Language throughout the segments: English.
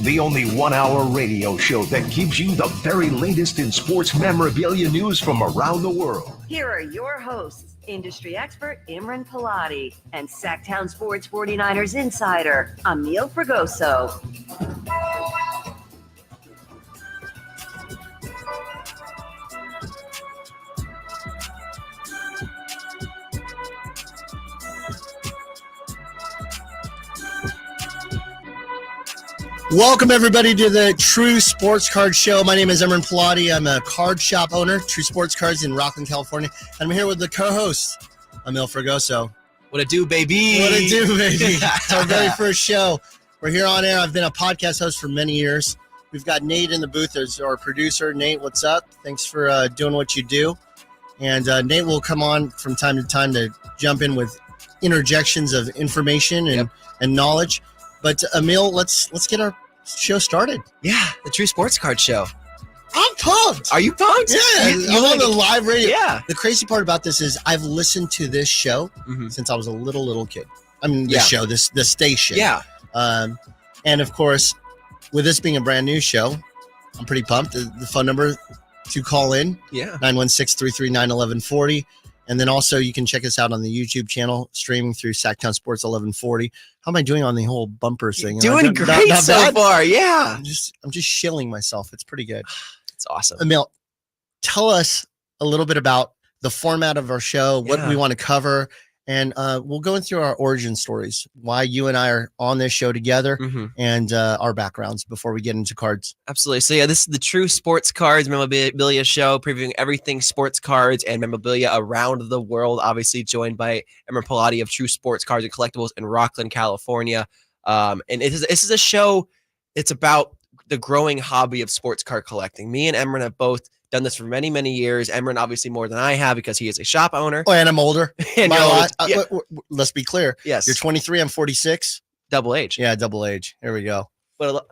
the only 1 hour radio show that gives you the very latest in sports memorabilia news from around the world. Here are your hosts, industry expert Imran Pilati and Sacktown Sports 49ers insider Emil Fragoso. Welcome, everybody, to the True Sports Card Show. My name is Imran Pilati. I'm a card shop owner, True Sports Cards in Rockland, California. And I'm here with the co-host, Emil Fragoso. What it do, baby? What it do, baby? It's our very first show. We're here on air. I've been a podcast host for many years. We've got Nate in the booth as our producer. Nate, what's up? Thanks for doing what you do. And Nate will come on from time to time to jump in with interjections of information and knowledge. But Emil, let's get our show started. Yeah, the True Sports Card Show. I'm pumped. Are you pumped? Yeah, I'm on the live radio. Yeah. The crazy part about this is I've listened to this show since I was a little kid. I mean, this show, this station. Yeah. And of course, with this being a brand new show, I'm pretty pumped. The phone number to call in, 916-339-1140. And then also you can check us out on the YouTube channel, streaming through Sacktown Sports 1140. How am I doing on the whole bumper thing? Doing great so far, yeah. I'm just shilling myself. It's pretty good. It's awesome. Emil, tell us a little bit about the format of our show, what we want to cover, and we'll go through our origin stories, why you and I are on this show together, and our backgrounds before we get into cards. Absolutely. So yeah, this is the True Sports Cards Memorabilia Show, previewing everything sports cards and memorabilia around the world. Obviously joined by Emran Pilati of True Sports Cards and Collectibles in Rockland, California. And this is a show. It's about the growing hobby of sports card collecting. Me and Emran have both done this for many, many years. Emran obviously more than I have because he is a shop owner. Oh, and I'm older. And let's be clear. Yes. You're 23. I'm 46. Double age. Yeah, double age. Here we go. But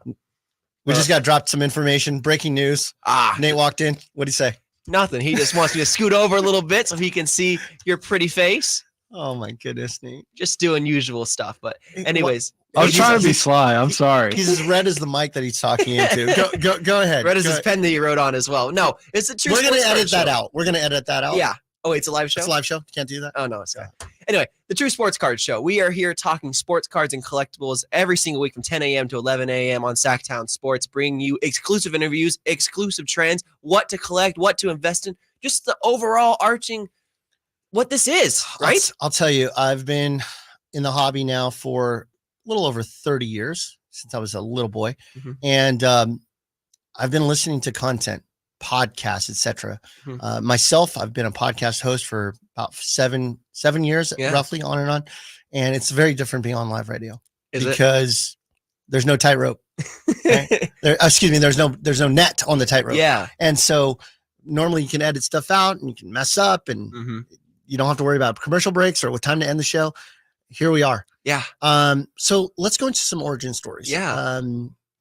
We just got dropped some information. Breaking news. Nate walked in. What'd he say? Nothing. He just wants me to scoot over a little bit so he can see your pretty face. Oh my goodness, Nate. Just doing usual stuff. But anyways. I was trying to be sly. I'm sorry. He's as red as the mic that he's talking into. Go ahead. Red as his pen that he wrote on as well. No, it's the True We're going Sports to edit Card that Show. out. We're going to edit that out. Yeah. Oh, it's a live show? It's a live show. Can't do that. Oh, no, it's not. Anyway, the True Sports Card Show. We are here talking sports cards and collectibles every single week from 10 a.m. to 11 a.m. on Sacktown Sports, bringing you exclusive interviews, exclusive trends, what to collect, what to invest in, just the overall arching what this is, right? I'll tell you, I've been in the hobby now for a little over 30 years, since I was a little boy. And I've been listening to content, podcasts, etc. Myself, I've been a podcast host for about seven years, roughly, on and on. And it's very different being on live radio because there's no tightrope. Right? There's no net on the tightrope. Yeah. And so normally you can edit stuff out and you can mess up and you don't have to worry about commercial breaks or what time to end the show. Here we are. Yeah. So let's go into some origin stories. Yeah.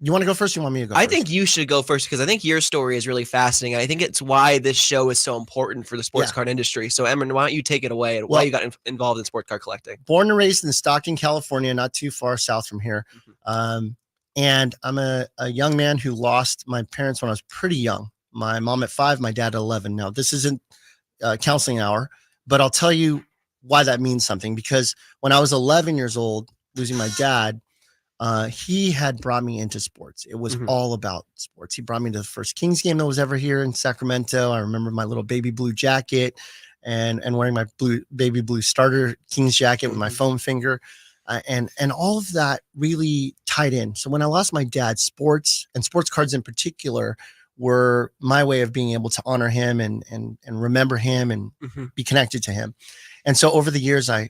You want to go first? Or you want me to go I first? think you should go first because I think your story is really fascinating. I think it's why this show is so important for the sports card industry. So, Emran, why don't you take it away and why you got involved in sports card collecting? Born and raised in Stockton, California, not too far south from here. And I'm a young man who lost my parents when I was pretty young. My mom at 5, my dad at 11. Now, this isn't counseling hour, but I'll tell you why that means something. Because when I was 11 years old, losing my dad, he had brought me into sports. It was all about sports. He brought me to the first Kings game that was ever here in Sacramento. I remember my little baby blue jacket and wearing my baby blue starter Kings jacket with my foam finger. And all of that really tied in. So when I lost my dad, sports and sports cards in particular were my way of being able to honor him and remember him and be connected to him. And so over the years, I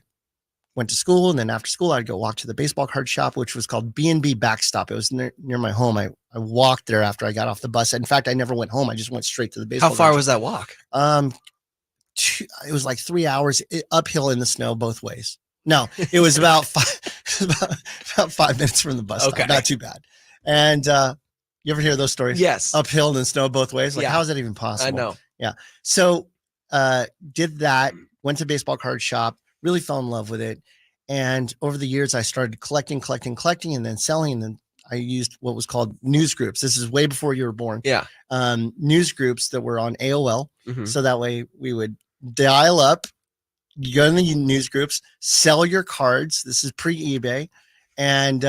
went to school, and then after school, I'd go walk to the baseball card shop, which was called B&B Backstop. It was near my home. I walked there after I got off the bus. In fact, I never went home. I just went straight to the baseball. How far was that walk? It was like 3 hours uphill in the snow both ways. No, it was about 5 minutes from the bus stop. Not too bad. And you ever hear those stories? Yes. Uphill in the snow both ways. Like, how is that even possible? I know. Yeah. So did that, went to baseball card shop, really fell in love with it. And over the years, I started collecting, and then selling. And then I used what was called news groups. This is way before you were born. Yeah. News groups that were on AOL. Mhm. So that way we would dial up, you go in the news groups, sell your cards. This is pre-eBay. And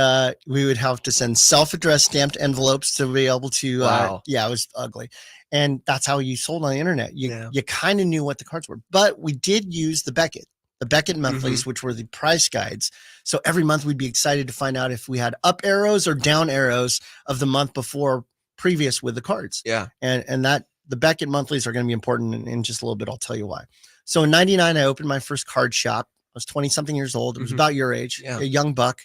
we would have to send self-addressed stamped envelopes to be able to, Wow. it was ugly. And that's how you sold on the internet. Yeah. You kind of knew what the cards were, but we did use the Beckett monthlies, which were the price guides. So every month we'd be excited to find out if we had up arrows or down arrows of the month before previous with the cards. Yeah. And that the Beckett monthlies are going to be important in just a little bit. I'll tell you why. So in 99, I opened my first card shop. I was 20 something years old. It was about your age, a young buck.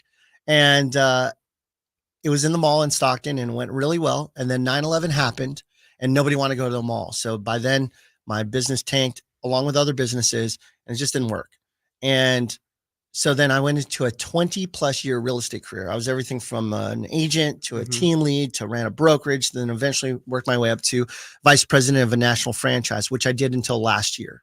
And it was in the mall in Stockton and went really well. And then 9/11 happened and nobody wanted to go to the mall. So by then my business tanked along with other businesses and it just didn't work. And so then I went into a 20+ year real estate career. I was everything from an agent to a team lead to ran a brokerage, then eventually worked my way up to vice president of a national franchise, which I did until last year.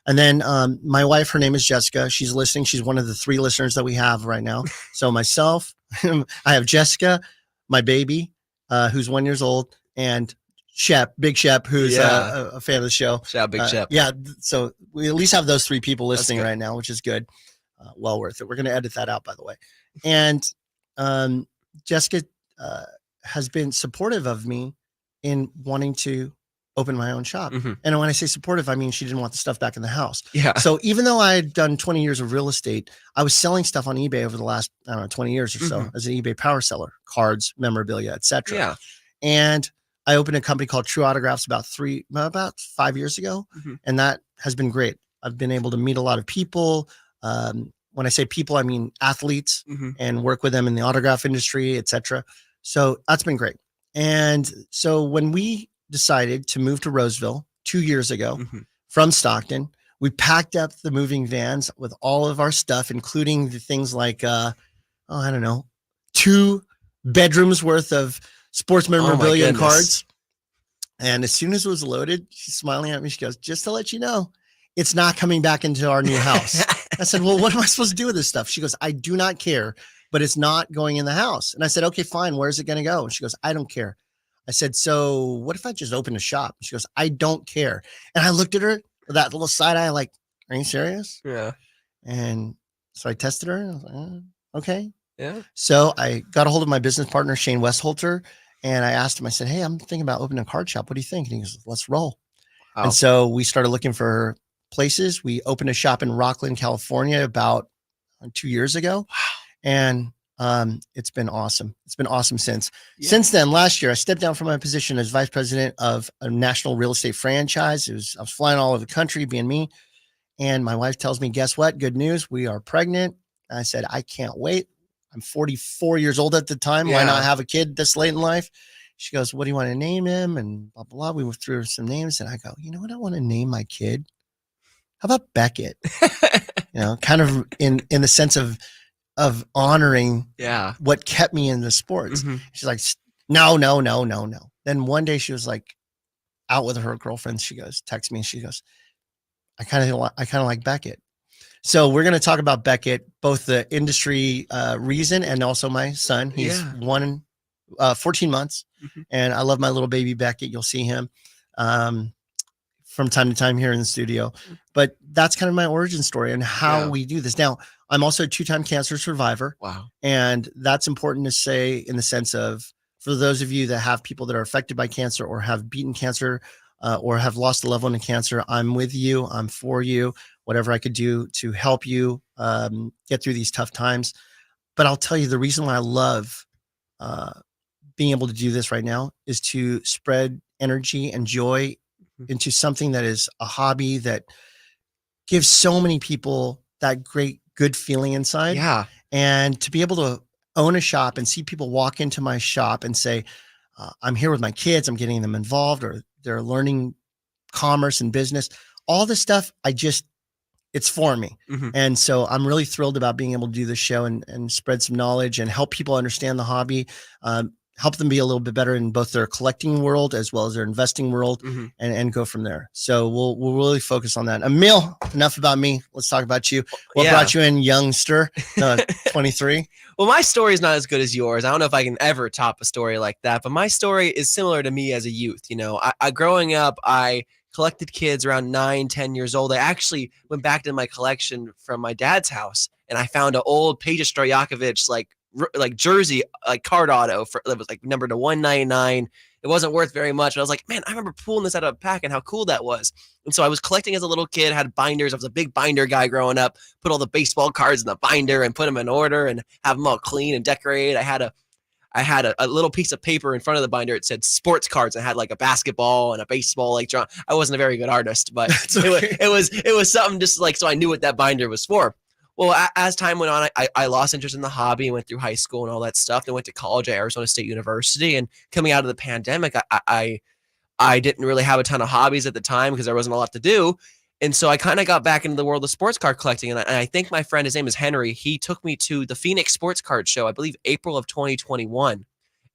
And then my wife, her name is Jessica. She's listening. She's one of the 3 listeners that we have right now. So myself, I have Jessica, my baby, who's 1 year old, and Shep, Big Shep, who's a fan of the show. Shout out Big Shep. Yeah. So we at least have those 3 people listening right now, which is good. Well worth it. We're going to edit that out, by the way. And Jessica has been supportive of me in wanting to open my own shop. And when I say supportive, I mean, she didn't want the stuff back in the house. Yeah. So even though I had done 20 years of real estate, I was selling stuff on eBay over the last, 20 years or so as an eBay power seller, cards, memorabilia, etc. Yeah. And I opened a company called True Autographs about 5 years ago. And that has been great. I've been able to meet a lot of people. When I say people, I mean athletes and work with them in the autograph industry, etc. So that's been great. And so when we decided to move to Roseville 2 years ago from Stockton, we packed up the moving vans with all of our stuff, including the things like, 2 bedrooms worth of sports memorabilia and cards. And as soon as it was loaded, she's smiling at me. She goes, just to let you know, it's not coming back into our new house. I said, well, what am I supposed to do with this stuff? She goes, I do not care, but it's not going in the house. And I said, okay, fine. Where's it going to go? And she goes, I don't care. I said, so what if I just open a shop? She goes, I don't care. And I looked at her with that little side eye, like, are you serious? Yeah. And so I tested her. And I was like, okay. Yeah. So I got a hold of my business partner, Shane Westholter. And I asked him, I said, hey, I'm thinking about opening a card shop. What do you think? And he goes, let's roll. Wow. And so we started looking for places. We opened a shop in Rockland, California about 2 years ago. Wow. And it's been awesome. It's been awesome since. Yeah. Since then, last year, I stepped down from my position as vice president of a national real estate franchise. I was flying all over the country, being me. And my wife tells me, guess what? Good news. We are pregnant. And I said, I can't wait. I'm 44 years old at the time. Yeah. Why not have a kid this late in life? She goes, what do you want to name him? And blah, blah, blah. We went through some names and I go, you know what? I want to name my kid. How about Beckett? Kind of in the sense of honoring what kept me in the sports. She's like, no. Then one day she was like out with her girlfriends. She goes, text me and she goes, I kind of like Beckett. So we're going to talk about Beckett, both the industry reason and also my son. He's 14 months and I love my little baby Beckett. You'll see him from time to time here in the studio, but that's kind of my origin story and how we do this. Now, I'm also a 2-time cancer survivor. Wow. And that's important to say in the sense of, for those of you that have people that are affected by cancer or have beaten cancer or have lost a loved one to cancer, I'm with you. I'm for you. Whatever I could do to help you get through these tough times. But I'll tell you, the reason why I love being able to do this right now is to spread energy and joy into something that is a hobby that gives so many people that great, good feeling inside. Yeah. And to be able to own a shop and see people walk into my shop and say, I'm here with my kids, I'm getting them involved, or they're learning commerce and business, all this stuff, it's for me. And so I'm really thrilled about being able to do this show and spread some knowledge and help people understand the hobby. help them be a little bit better in both their collecting world as well as their investing world, and go from there. So we'll really focus on that. Emil, enough about me. Let's talk about you. What brought you in, youngster? 23. Well, my story is not as good as yours. I don't know if I can ever top a story like that, but my story is similar to me as a youth. You know, I growing up, I collected kids around 9, 10 years old. I actually went back to my collection from my dad's house, and I found an old Peja Stojakovic like jersey, like card auto that was like numbered to 199. It wasn't worth very much. And I was like, man, I remember pulling this out of a pack and how cool that was. And so I was collecting as a little kid, had binders. I was a big binder guy growing up, put all the baseball cards in the binder and put them in order and have them all clean and decorated. I had a little piece of paper in front of the binder. It said sports cards. I had like a basketball and a baseball, like drawn. I wasn't a very good artist, but it was something just like, so I knew what that binder was for. Well, as time went on, I lost interest in the hobby and went through high school and all that stuff. Then went to college at Arizona State University. And coming out of the pandemic, I didn't really have a ton of hobbies at the time because there wasn't a lot to do. And so I kind of got back into the world of sports card collecting. And I think my friend, his name is Henry, he took me to the Phoenix Sports Card Show, I believe April of 2021,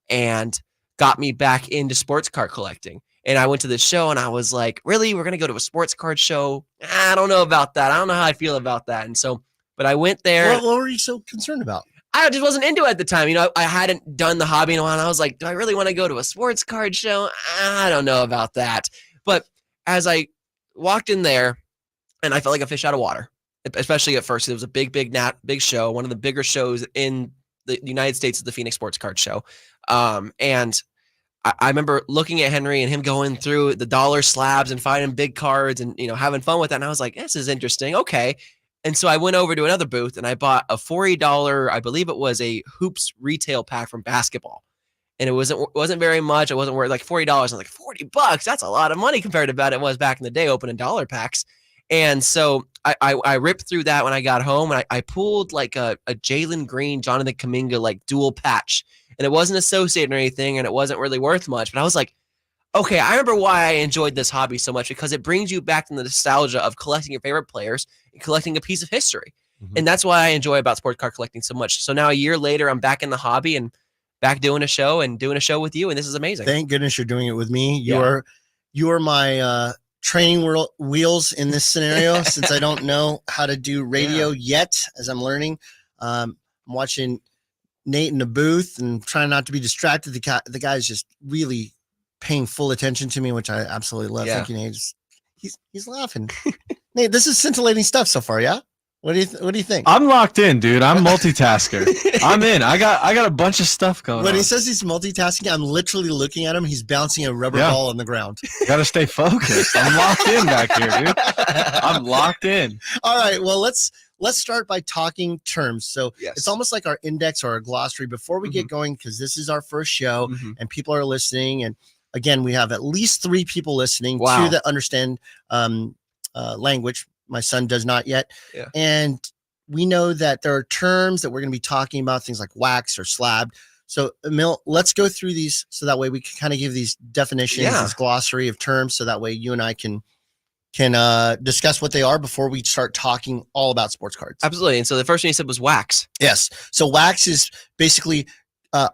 and got me back into sports card collecting. And I went to the show and I was like, really? We're going to go to a sports card show? I don't know about that. I don't know how I feel about that. And so, but I went there. What were you so concerned about? I just wasn't into it at the time. You know, I hadn't done the hobby in a while. And I was like, do I really want to go to a sports card show? I don't know about that. But as I walked in there, and I felt like a fish out of water, especially at first. It was a big show, one of the bigger shows in the United States is the Phoenix Sports Card Show. And I remember looking at Henry and him going through the dollar slabs and finding big cards and, you know, having fun with that. And I was like, this is interesting. Okay. And so I went over to another booth and I bought a $40, I believe it was a Hoops retail pack from basketball. And it wasn't very much. It wasn't worth like $40. I was like, $40, that's a lot of money compared to what it was back in the day opening dollar packs. And so I ripped through that when I got home, and I pulled like a Jalen Green, Jonathan Kuminga, like dual patch. And it wasn't associated or anything, and it wasn't really worth much. But I was like, okay, I remember why I enjoyed this hobby so much, because it brings you back to the nostalgia of collecting your favorite players and collecting a piece of history. Mm-hmm. And that's why I enjoy about sports card collecting so much. So now a year later, I'm back in the hobby and back doing a show with you. And this is amazing. Thank goodness you're doing it with me. You are my training wheels in this scenario since I don't know how to do radio yet, as I'm learning. I'm watching Nate in the booth and trying not to be distracted. The guy's just really paying full attention to me, which I absolutely love. Thank you, Nate. He's laughing. Nate, this is scintillating stuff so far. Yeah. What do you think? I'm locked in, dude. I'm multitasker. I'm in. I got a bunch of stuff going on. When he says he's multitasking, I'm literally looking at him. He's bouncing a rubber ball on the ground. Got to stay focused. I'm locked in back here, dude. I'm locked in. All right. Well, let's start by talking terms. So it's almost like our index or our glossary before we get going, because this is our first show and people are listening. And again, we have at least 3 people listening, 2 that understand language. My son does not yet. Yeah. And we know that there are terms that we're going to be talking about, things like wax or slab. So, Emil, let's go through these so that way we can kind of give these definitions, this glossary of terms, so that way you and I can discuss what they are before we start talking all about sports cards. Absolutely. And so the first one you said was wax. Yes. So wax is basically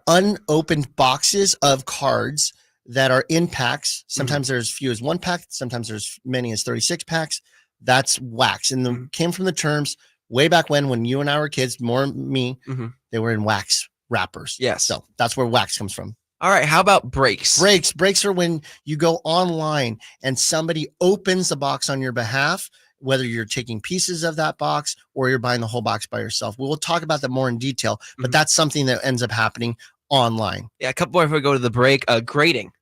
unopened boxes of cards that are in packs. Sometimes there's as few as 1 pack. Sometimes there's as many as 36 packs. That's wax. And came from the terms way back when you and I were kids, more me, they were in wax wrappers. Yes. So that's where wax comes from. All right. How about breaks? Breaks are when you go online and somebody opens the box on your behalf, whether you're taking pieces of that box or you're buying the whole box by yourself. We'll talk about that more in detail, but that's something that ends up happening online. Yeah. A couple more before we go to the break.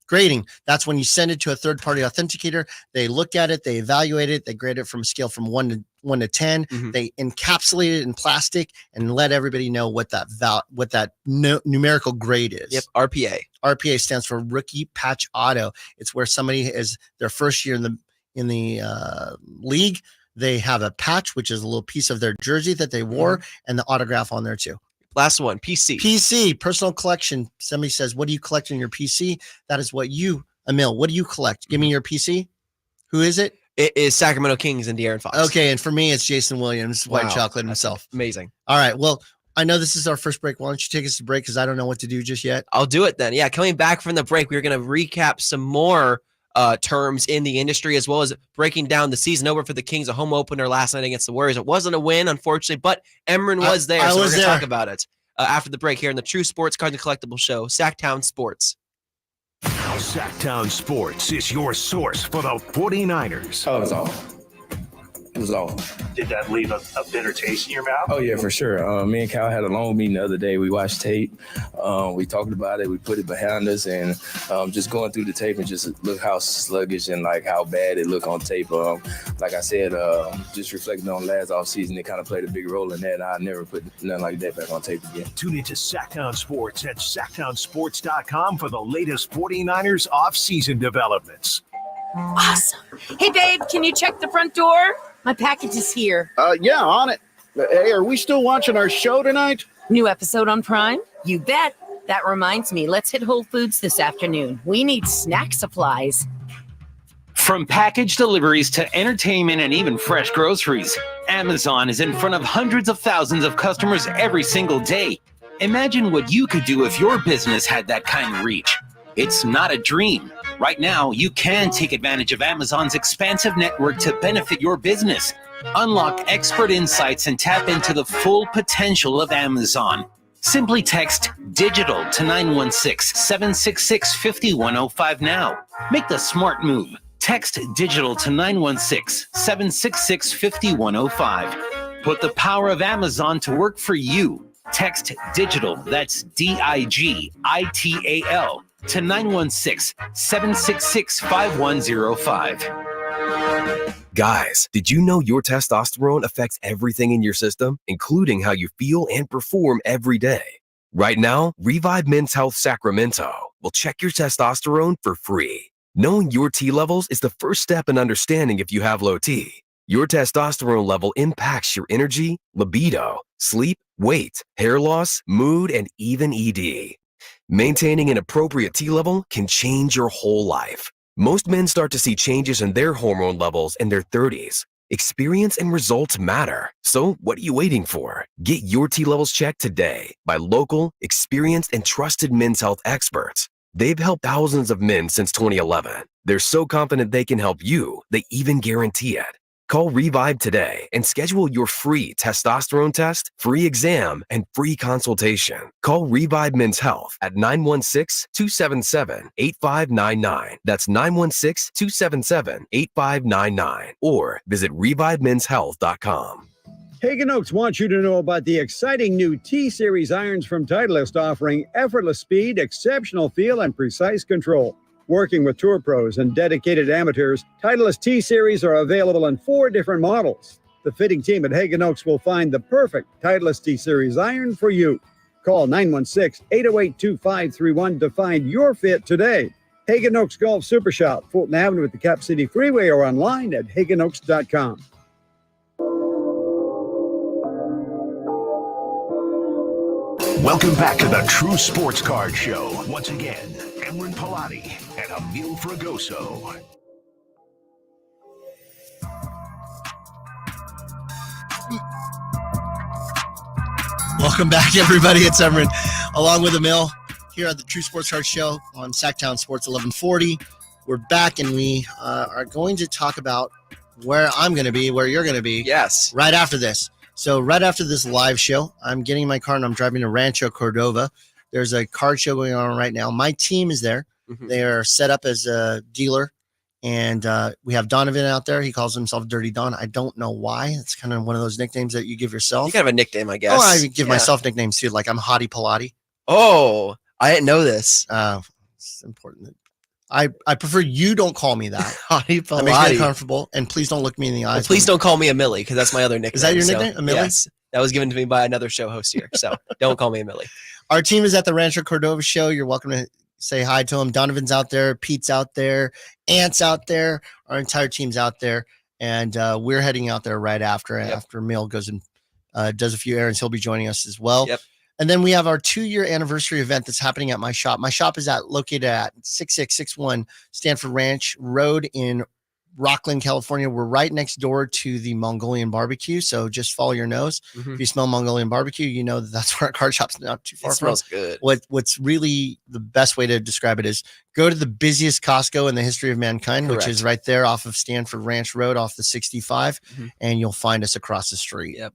Grading. That's when you send it to a third-party authenticator. They look at it, they evaluate it, they grade it from a scale from 1 to 10. They encapsulate it in plastic and let everybody know what that numerical grade is. Yep. RPA. RPA stands for Rookie Patch Auto. It's where somebody is their first year in the league. They have a patch, which is a little piece of their jersey that they wore, and the autograph on there too. Last one, PC. PC, personal collection. Somebody says, what do you collect in your PC? That is what Emil, what do you collect? Give me your PC. Who is it? It is Sacramento Kings and De'Aaron Fox. Okay, and for me, it's Jason Williams, White Chocolate himself. Amazing. All right, well, I know this is our first break. Why don't you take us to break? Because I don't know what to do just yet. I'll do it then. Yeah, coming back from the break, we're going to recap some more terms in the industry, as well as breaking down the season over for the Kings, a home opener last night against the Warriors. It wasn't a win, unfortunately, but Emron was there, so we're going to talk about it after the break here in the True Sports Cards and Collectibles Show, Sacktown Sports. Sacktown Sports is your source for the 49ers. Oh, it was awful. It was awful. Did that leave a bitter taste in your mouth? Oh, yeah, for sure. Me and Kyle had a long meeting the other day. We watched tape. We talked about it. We put it behind us, and just going through the tape and just look how sluggish and like how bad it looked on tape. Like I said, just reflecting on last offseason, it kind of played a big role in that. I never put nothing like that back on tape again. Tune into Sacktown Sports at sacktownsports.com for the latest 49ers offseason developments. Awesome. Hey, babe, can you check the front door? My package is here. Yeah, on it. Hey, are we still watching our show tonight? New episode on Prime? You bet. That reminds me, let's hit Whole Foods this afternoon. We need snack supplies. From package deliveries to entertainment and even fresh groceries, Amazon is in front of hundreds of thousands of customers every single day. Imagine what you could do if your business had that kind of reach. It's not a dream. Right now, you can take advantage of Amazon's expansive network to benefit your business. Unlock expert insights and tap into the full potential of Amazon. Simply text DIGITAL to 916-766-5105 now. Make the smart move. Text DIGITAL to 916-766-5105. Put the power of Amazon to work for you. Text DIGITAL, that's DIGITAL, to 916-766-5105. Guys, did you know your testosterone affects everything in your system, including how you feel and perform every day? Right now, Revive Men's Health Sacramento will check your testosterone for free. Knowing your T levels is the first step in understanding if you have low T. Your testosterone level impacts your energy, libido, sleep, weight, hair loss, mood, and even ED. Maintaining an appropriate T level can change your whole life. Most men start to see changes in their hormone levels in their 30s. Experience and results matter. So what are you waiting for? Get your T levels checked today by local, experienced, and trusted men's health experts. They've helped thousands of men since 2011. They're so confident they can help you, they even guarantee it. Call Revive today and schedule your free testosterone test, free exam, and free consultation. Call Revive Men's Health at 916-277-8599. That's 916-277-8599. Or visit ReviveMen'sHealth.com. Hagen Oaks wants you to know about the exciting new T-Series irons from Titleist, offering effortless speed, exceptional feel, and precise control. Working with tour pros and dedicated amateurs, Titleist T-Series are available in 4 different models. The fitting team at Hagen Oaks will find the perfect Titleist T-Series iron for you. Call 916-808-2531 to find your fit today. Hagen Oaks Golf Super Shop, Fulton Avenue at the Cap City Freeway, or online at hagenoaks.com. Welcome back to the True Sports Card Show. Once again, Emron Pilati and Emil Fragoso. Welcome back, everybody. It's Emron, along with Emil, here at the True Sports Card Show on Sacktown Sports 1140. We're back, and we are going to talk about where I'm going to be, where you're going to be. Yes. Right after this. So right after this live show, I'm getting in my car and I'm driving to Rancho Cordova. There's a card show going on right now. My team is there. Mm-hmm. They are set up as a dealer. And we have Donovan out there. He calls himself Dirty Don. I don't know why. It's kind of one of those nicknames that you give yourself. You kind of a nickname, I guess. Oh, I give myself nicknames too. Like I'm Hottie Pilati. Oh, I didn't know this. It's important. I prefer you don't call me that. Hottie That makes me Pilati. uncomfortable. And please don't look me in the eyes. Well, please don't call me a Millie, because that's my other nickname. Is that your nickname, a Millie? Yes. That was given to me by another show host here. So don't call me a Millie. Our team is at the Rancho Cordova show. You're welcome to say hi to him. Donovan's out there. Pete's out there. Ant's out there. Our entire team's out there. And we're heading out there right after. And after Emil goes and does a few errands, he'll be joining us as well. Yep. And then we have our 2-year anniversary event that's happening at my shop. My shop is located at 6661 Stanford Ranch Road in Rockland, California. We're right next door to the Mongolian barbecue. So just follow your nose. If you smell Mongolian barbecue, you know that's where our card shop's not too far It smells good. What's really the best way to describe it is go to the busiest Costco in the history of mankind, which is right there off of Stanford Ranch Road off the 65, and you'll find us across the street. Yep.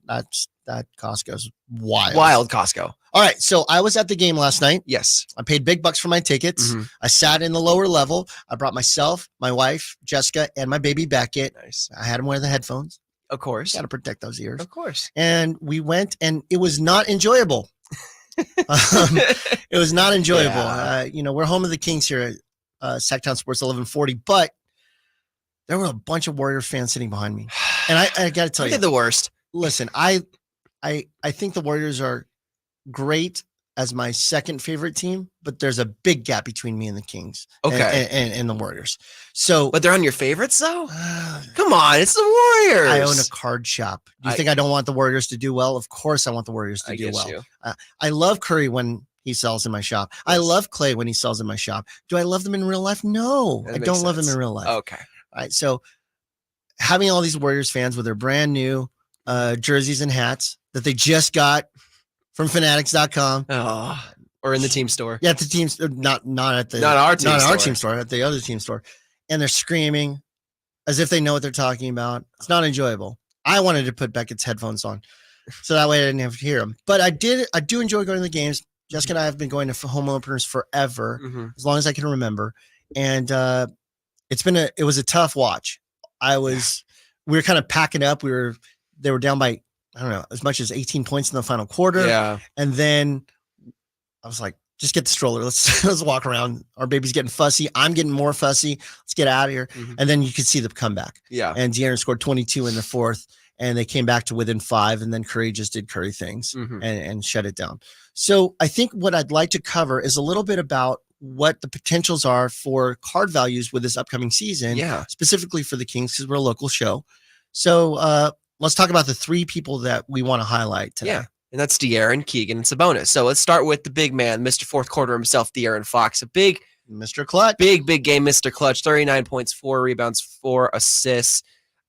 That Costco's wild. Wild Costco. All right, so I was at the game last night. Yes. I paid big bucks for my tickets. I sat in the lower level. I brought myself, my wife, Jessica, and my baby Beckett. Nice. I had them wear the headphones. Of course. Got to protect those ears. Of course. And we went, and it was not enjoyable. It was not enjoyable. Yeah. We're home of the Kings here at Sacktown Sports 1140, but there were a bunch of Warriors fans sitting behind me. And I got to tell you, They're the worst. listen, I think the Warriors are great as my second favorite team, but there's a big gap between me and the Kings. Okay. And the Warriors. So, But they're on your favorites, though? Come on, it's the Warriors. I own a card shop. Do you think I don't want the Warriors to do well? Of course I want the Warriors to do well. I love Curry when he sells in my shop. I love Clay when he sells in my shop. Do I love them in real life? No, I don't love them in real life. Okay. All right. So having all these Warriors fans with their brand new jerseys and hats that they just got from fanatics.com. Oh, or in the team store. Yeah, at the team, not at our team store, at the other team store. And they're screaming as if they know what they're talking about. It's not enjoyable. I wanted to put Beckett's headphones on so that way I didn't have to hear them. But I do enjoy going to the games. Jessica and I have been going to home openers forever, as long as I can remember. And it was a tough watch. We were kind of packing up. They were down by, I don't know, as much as 18 points in the final quarter. Yeah. And then I was like, just get the stroller. Let's walk around. Our baby's getting fussy. I'm getting more fussy. Let's get out of here. And then you could see the comeback. Yeah. And De'Aaron scored 22 in the fourth, and they came back to within 5. And then Curry just did Curry things and shut it down. So I think what I'd like to cover is a little bit about what the potentials are for card values with this upcoming season. Yeah. Specifically for the Kings, because we're a local show. So let's talk about the 3 people that we want to highlight today. Yeah. And that's De'Aaron, Keegan, and Sabonis. So let's start with the big man, Mr. Fourth Quarter himself, De'Aaron Fox. A big Mr. Clutch. Big game, Mr. Clutch. 39 points, 4 rebounds, 4 assists.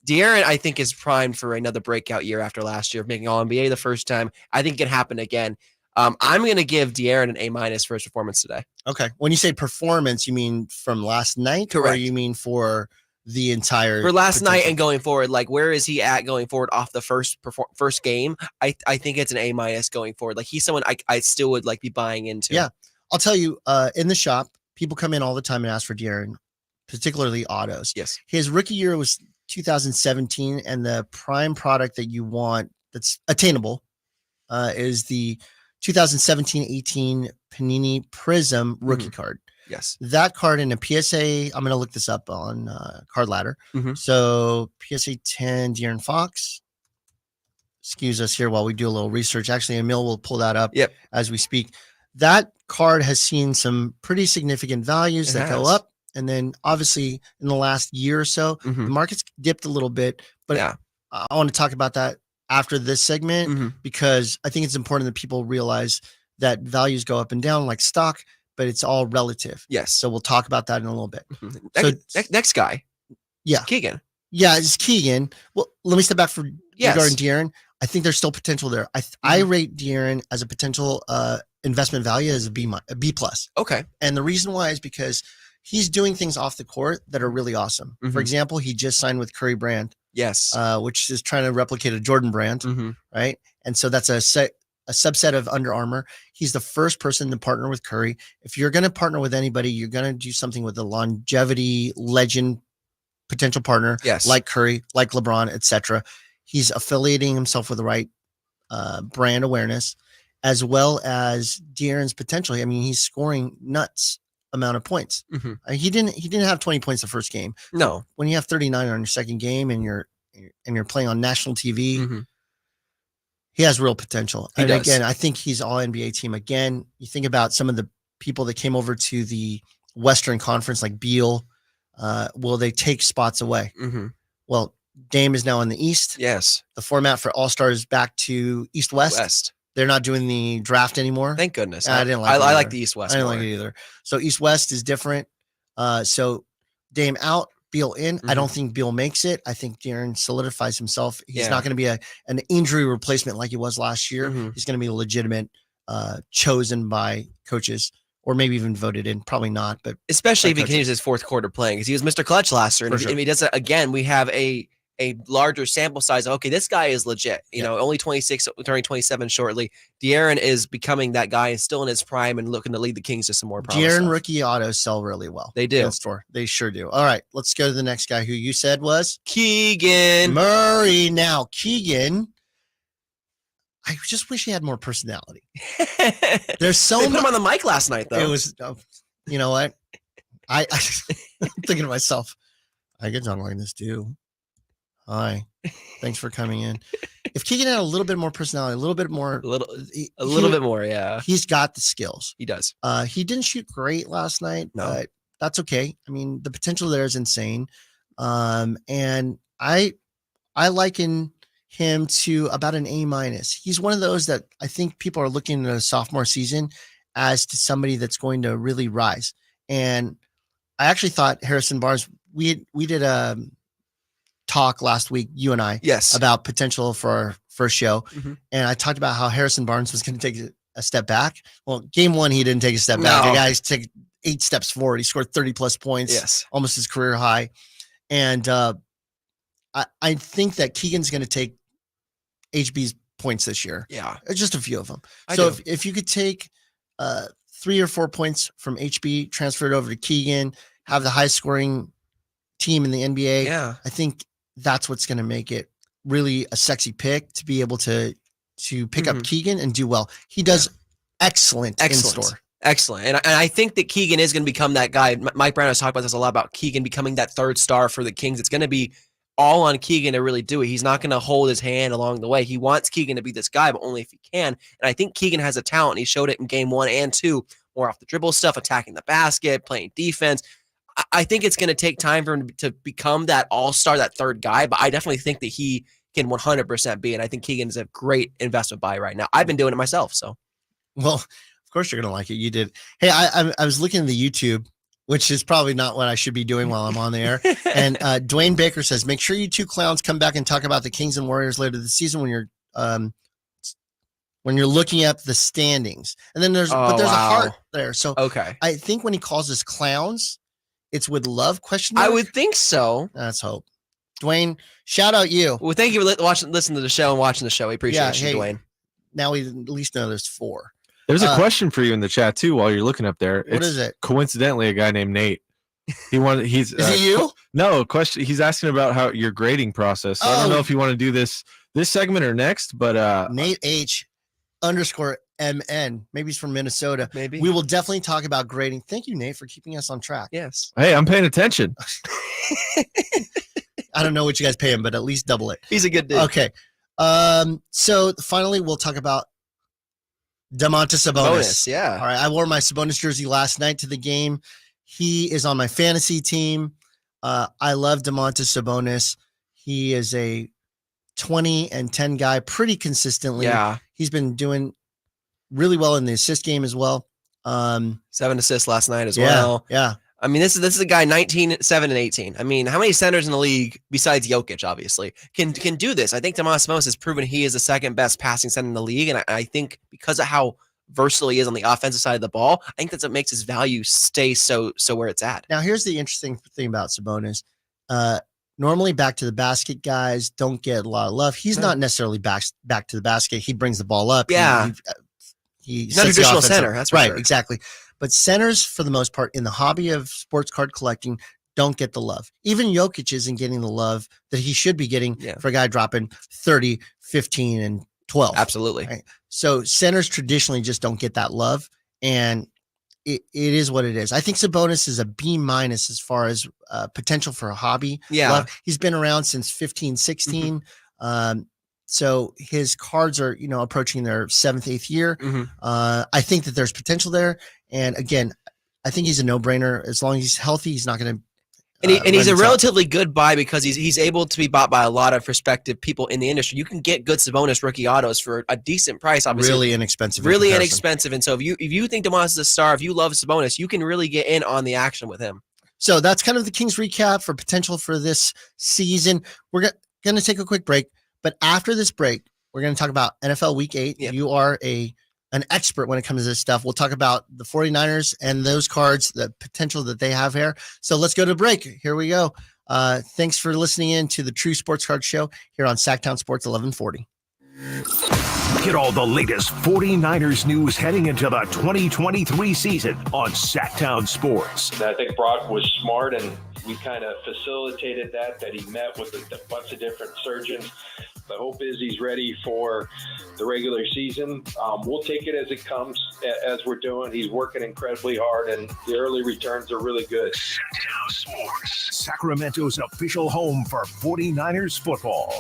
De'Aaron, I think, is primed for another breakout year after last year of making All-NBA the first time. I think it can happen again. I'm going to give De'Aaron an A- for his performance today. Okay. When you say performance, you mean from last night? Correct. Or you mean for the entire for last night and going forward? Like, where is he at going forward off the first game? I think it's an A- going forward. Like, he's someone I still would like be buying into. Yeah. I'll tell you, in the shop, people come in all the time and ask for De'Aaron, particularly autos. Yes. His rookie year was 2017, and the prime product that you want that's attainable is the 2017-18 Panini Prism rookie card. Yes. That card in a PSA, I'm going to look this up on Card Ladder. So PSA 10, De'Aaron Fox. Excuse us here while we do a little research. Actually, Emil will pull that up as we speak. That card has seen some pretty significant values that go up. And then obviously in the last year or so, the market's dipped a little bit. But I want to talk about that after this segment because I think it's important that people realize that values go up and down like stock, but it's all relative. Yes. So we'll talk about that in a little bit. So next guy. Yeah. Keegan. Yeah, it's Keegan. Well, let me step back for regarding De'Aaron. I think there's still potential there. I rate De'Aaron as a potential investment value as a B plus. Okay. And the reason why is because he's doing things off the court that are really awesome. For example, he just signed with Curry Brand. Yes. Which is trying to replicate a Jordan brand. Right. And so that's a subset of Under Armour. He's the first person to partner with Curry. If you're going to partner with anybody, you're going to do something with a longevity legend potential partner, like Curry, like LeBron, etc. He's affiliating himself with the right brand awareness, as well as De'Aaron's potential. I mean, he's scoring nuts amount of points. He didn't have 20 points the first game. No. When you have 39 on your second game and you're playing on national TV, he has real potential. And again, I think he's all NBA team. Again, you think about some of the people that came over to the Western Conference, like Beal. Will they take spots away? Well, Dame is now in the East. Yes. The format for All-Star is back to East-West. They're not doing the draft anymore. Thank goodness. I didn't like it. I like the East-West. I didn't like it either. So East-West is different. So Dame out, Beal in. I don't think Beal makes it. I think De'Aaron solidifies himself. He's not going to be an injury replacement like he was last year. He's going to be a legitimate, chosen by coaches, or maybe even voted in. Probably not, but especially if he continues his fourth quarter playing, because he was Mr. Clutch last year. And if he does it again, we have a larger sample size. Okay, this guy is legit. You know, only 26, turning 27 shortly. De'Aaron is becoming that guy and still in his prime and looking to lead the Kings to some more promise. De'Aaron rookie autos sell really well. They do. In store. They sure do. All right, let's go to the next guy who you said was Keegan Murray. Now, Keegan, I just wish he had more personality. There's so they much. put him on the mic last night, though. It was, you know what? I'm thinking to myself, I get done like this too. Hi, thanks for coming in. If Keegan had a little bit more personality, a little bit more, a little bit more, yeah, he's got the skills. He does. He didn't shoot great last night, but that's okay. I mean, the potential there is insane. And I liken him to about an A-. He's one of those that I think people are looking at a sophomore season as to somebody that's going to really rise. And I actually thought Harrison Barnes. We did a talk last week, you and I, about potential for our first show. And I talked about how Harrison Barnes was going to take a step back. Well, game one, he didn't take a step back. The guy's take 8 steps forward. He scored 30 plus points, almost his career high. And I think that Keegan's going to take HB's points this year. Yeah. Just a few of them. So if you could take 3 or 4 points from HB, transfer it over to Keegan, have the highest scoring team in the NBA. Yeah. I think that's what's going to make it really a sexy pick to be able to pick up Keegan and do well. He does excellent in store. Excellent. And I think that Keegan is going to become that guy. Mike Brown has talked about this a lot about Keegan becoming that third star for the Kings. It's going to be all on Keegan to really do it. He's not going to hold his hand along the way. He wants Keegan to be this guy, but only if he can. And I think Keegan has a talent. He showed it in game 1 and 2, more off the dribble stuff, attacking the basket, playing defense. I think it's going to take time for him to become that all-star, that third guy, but I definitely think that he can 100% be, and I think Keegan is a great investment buy right now. I've been doing it myself, so. Well, of course you're going to like it. You did. Hey, I was looking at the YouTube, which is probably not what I should be doing while I'm on the air, and Dwayne Baker says, make sure you two clowns come back and talk about the Kings and Warriors later this season when you're looking at the standings. And then there's a heart there. So I think when he calls us clowns, it's with love, question mark? I would think so. Let's hope. Dwayne, shout out you. Well, thank you for listening to the show and watching the show. We appreciate you, Dwayne. Now we at least know there's 4. There's a question for you in the chat too while you're looking up there. What is it? Coincidentally, a guy named Nate. Is it you? No, question. He's asking about how your grading process. So I don't know if you want to do this segment or next, but Nate H _MN. Maybe he's from Minnesota. Maybe. We will definitely talk about grading. Thank you, Nate, for keeping us on track. Yes. Hey, I'm paying attention. I don't know what you guys pay him, but at least double it. He's a good dude. Okay. So finally, we'll talk about Domantas Sabonis. Yeah. All right. I wore my Sabonis jersey last night to the game. He is on my fantasy team. I love Domantas Sabonis. He is a 20 and 10 guy pretty consistently. Yeah. He's been doing really well in the assist game as well. 7 assists last night as well. Yeah. I mean, this is a guy 19, 7, and 18. I mean, how many centers in the league besides Jokic, obviously, can do this? I think Domantas Sabonis has proven he is the second best passing center in the league. And I think because of how versatile he is on the offensive side of the ball, I think that's what makes his value stay so where it's at. Now, here's the interesting thing about Sabonis. Normally back to the basket guys don't get a lot of love. He's not necessarily back to the basket. He brings the ball up. Yeah. He's not a traditional center. That's right. Sure. Exactly. But centers, for the most part, in the hobby of sports card collecting, don't get the love. Even Jokic isn't getting the love that he should be getting for a guy dropping 30, 15, and 12. Absolutely. Right? So centers traditionally just don't get that love. And it is what it is. I think Sabonis is a B- as far as potential for a hobby. Yeah. Love. He's been around since 15, 16. So his cards are, approaching their 7th, 8th year. I think that there's potential there. And again, I think he's a no-brainer. As long as he's healthy, he's not going to. And he's a relatively good buy because he's able to be bought by a lot of prospective people in the industry. You can get good Sabonis rookie autos for a decent price, obviously. Really inexpensive. Really inexpensive. And so if you think Domantas is a star, if you love Sabonis, you can really get in on the action with him. So that's kind of the Kings recap for potential for this season. We're going to take a quick break, but after this break, we're going to talk about NFL Week 8. Yep. You are an expert when it comes to this stuff. We'll talk about the 49ers and those cards, the potential that they have here. So let's go to break. Here we go. Thanks for listening in to the True Sports Card Show here on Sacktown Sports 1140. Get all the latest 49ers news heading into the 2023 season on Sacktown Sports. I think Brock was smart, and we kind of facilitated that he met with a bunch of different surgeons. The hope is he's ready for the regular season. We'll take it as it comes, as we're doing. He's working incredibly hard, and the early returns are really good. Sacktown Sports, Sacramento's official home for 49ers football.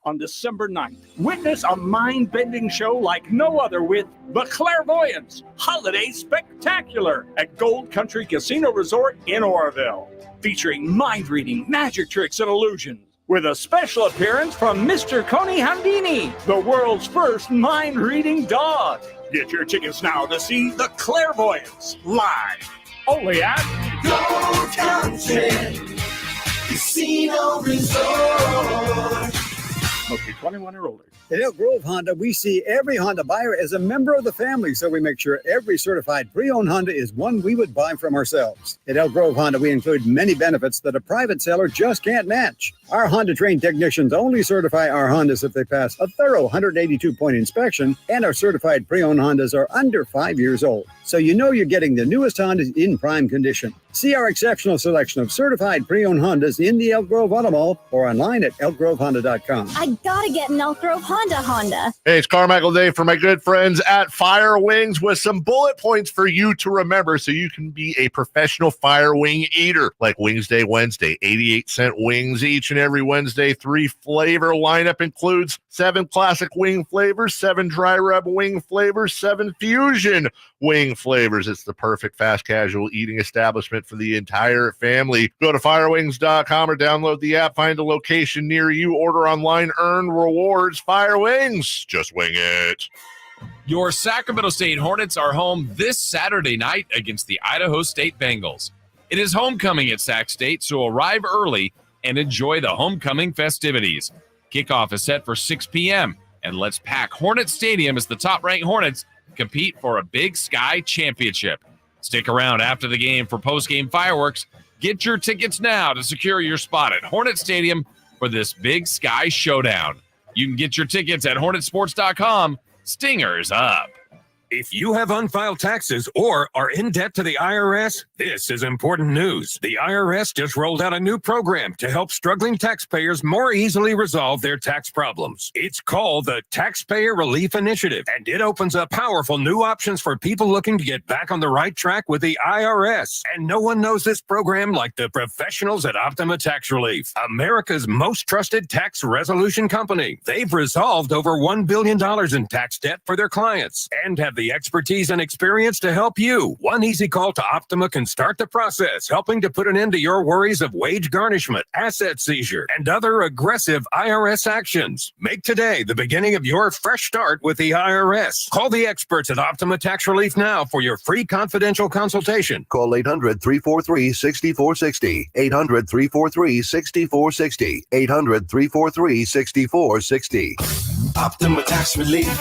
On December 9th, witness a mind-bending show like no other with The Clairvoyants Holiday Spectacular at Gold Country Casino Resort in Oroville, featuring mind-reading, magic tricks, and illusions, with a special appearance from Mr. Coney Handini, the world's first mind-reading dog. Get your tickets now to see The Clairvoyants live, only at Gold Country Casino Resort. Must be 21 or older. At Elk Grove Honda, we see every Honda buyer as a member of the family, so we make sure every certified pre-owned Honda is one we would buy from ourselves. At Elk Grove Honda, we include many benefits that a private seller just can't match. Our Honda-trained technicians only certify our Hondas if they pass a thorough 182-point inspection, and our certified pre-owned Hondas are under 5 years old, so you know you're getting the newest Hondas in prime condition. See our exceptional selection of certified pre-owned Hondas in the Elk Grove Auto Mall or online at elkgrovehonda.com. I gotta get an Elk Grove Honda. Hey, it's Carmichael Dave for my good friends at Fire Wings with some bullet points for you to remember so you can be a professional fire wing eater. Like Wings Day Wednesday, 88-cent wings each and every Wednesday. 3 flavor lineup includes 7 classic wing flavors, 7 dry rub wing flavors, 7 fusion wing flavors. It's the perfect fast casual eating establishment for the entire family. Go to firewings.com or download the app, find a location near you, order online, earn rewards. Fire Wings, just wing it. Your Sacramento State Hornets are home this Saturday night against the Idaho State Bengals. It is homecoming at Sac State, so arrive early and enjoy the homecoming festivities. Kickoff is set for 6 p.m., and let's pack Hornet Stadium as the top-ranked Hornets compete for a Big Sky championship. Stick around after the game for post-game fireworks. Get your tickets now to secure your spot at Hornet Stadium for this Big Sky showdown. You can get your tickets at hornetsports.com. Stingers up. If you have unfiled taxes or are in debt to the IRS, this is important news. The IRS just rolled out a new program to help struggling taxpayers more easily resolve their tax problems. It's called the Taxpayer Relief Initiative, and it opens up powerful new options for people looking to get back on the right track with the IRS. And no one knows this program like the professionals at Optima Tax Relief, America's most trusted tax resolution company. They've resolved over $1 billion in tax debt for their clients and have the expertise and experience to help you. One easy call to Optima can start the process, helping to put an end to your worries of wage garnishment, asset seizure, and other aggressive IRS actions. Make today the beginning of your fresh start with the IRS. Call the experts at Optima Tax Relief now for your free confidential consultation. Call 800-343-6460. 800-343-6460. 800-343-6460. Optima Tax Relief.